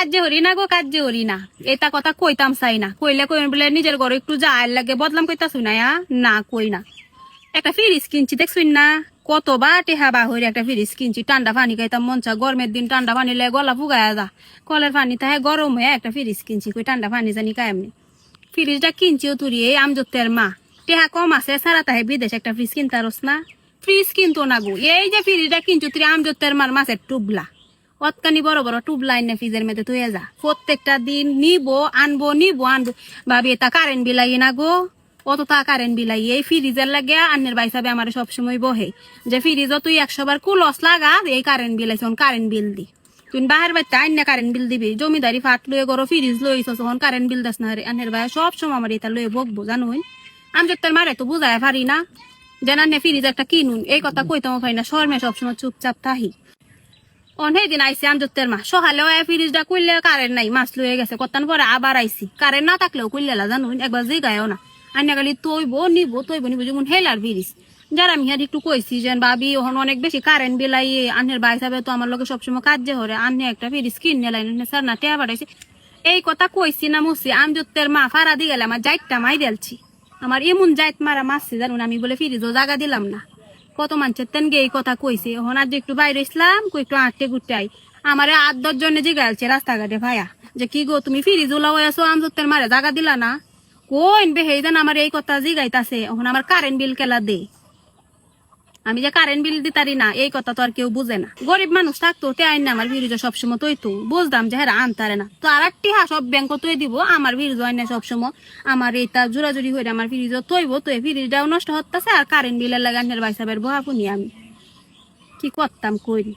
কাজ হরি না গো, কাজ হরি না, এটা কথা কইতাম চাই না। কইলে কই বলে নিজের ঘরে একটু যায় লাগে বদলাম কইতাছুই না। না কই না। একটা ফ্রিজ কিনছি দেখছুই না, কতবার টেহা বা হইরে একটা ফ্রিজ কিনছি। ঠান্ডা পানি খাইতাম মন চা, গরমের দিন ঠান্ডা পানি লে গলা ফুগায়া যা, কলের পানি তাহে গরম হয়ে একটা ফ্রিজ কিনছি। কই ঠান্ডা পানি জানি কায়েমনি ফ্রিজটা কিনছিও তুরি এই আমজতের মা, টেহা কম আছে সারা তাহে বিদেশ একটা ফ্রিজ কিনতে আরস না। ফ্রিজ কিনতো না গো, এই যে ফ্রিজটা কিনছো তুই আমজতের মার মাছের টুবলা, অতকানি বড় বড় টুবলা এনে ফ্রিজের মধ্যে তুই যা, প্রত্যেকটা দিন নিবো আনবো ভাবি এটা কারেন্ট বিলাই না গো, অত তা কারেন্ট বিলাই এই ফ্রিজের লাগে আন্নের বাইসাবে আমার সবসময় বহে যে ফ্রিজও তুই 100 বার কুলস লাগা এই কারেন্ট বিল আছে, কারেন্ট বিল দি তুই বাহির বাচ্চা আইন না কারেন্ট বিল দিবি, জমিদারি ফাট লয়ে গরো ফ্রিজ লইছ তখন কারেন্ট বিল দাস না রে। আন্নের ভাই সবসময় আমার এটা লয়ে বকবো জানুন, আমি তোর মারে তো বুঝায় পারি না যেন আন্নে ফ্রিজ একটা কিনুন, এই কথা কইতাম পারি না, শর্মে সবসময় চুপচাপ থাহি। অনেক দিন আইসি আমজতের মা, সকালেও ফ্রিজটা কুইলে কারেন্ট নাই, মাছ লয়ে গেছে, কত্তান পরে আবার আইসি কারেন্ট না থাকলেও কুইলেলা জানুন, একবার জিগায়ও না। আন্না গালি তৈবো নিবো যেমন হেলার ফ্রিজ। যারা আমি হার একটু কইছি যে ভাবি ওখানে অনেক বেশি কারেন্ট বিলাই, আন্নের ভাই সাহেব তো আমার লোকে সবসময় কাজে হরে, আন্নে একটা ফ্রিজ কিনে লাইন স্যার না টেয়া বাড়াইছে, এই কথা কইছি না মুসি। আমজতের মা ফারা দি গেলে আমার যাইতটা মাই দেলছি, আমার এমন যাইত মারা মারছি জানুন, আমি বলে ফ্রিজও জায়গা দিলাম না। কত মানুষের তেন গে এই কথা কইছে, ওখানে আজ একটু বাইরে ইসলাম কই একটু আটটে গুটতে আই, আমার 8-10 জনে জিগালছে রাস্তাঘাটে ভাইয়া যে কি গো তুমি ফ্রিজ উলাও আছো আমজতের মারে জায়গা দিলা না, কইন বে হেইদান আমার এই কথা জিগাইতাছে, এখন আমার কারেন্ট বিল কেলা দে, আমি যে কারেন্ট বিল দিতারি না এই কথা তো আর কেউ বুঝে না। গরিব মানুষ থাকতো তে আইন না আমার ফ্রিজে সবসময় তৈ তো বুঝতাম যে হ্যাঁ আনতারে না, তো আর একটি সব ব্যাংক তৈ দিব আমার ফ্রিজ হয় না সবসময়, আমার এইটা জোরাজুরি হয়ে আমার ফ্রিজ তৈব তো ফ্রিজটাও নষ্ট হতেছে আর কারেন্ট বিলের লাগানের বাইসাবের বহাপুনি আমি কি করতাম করি।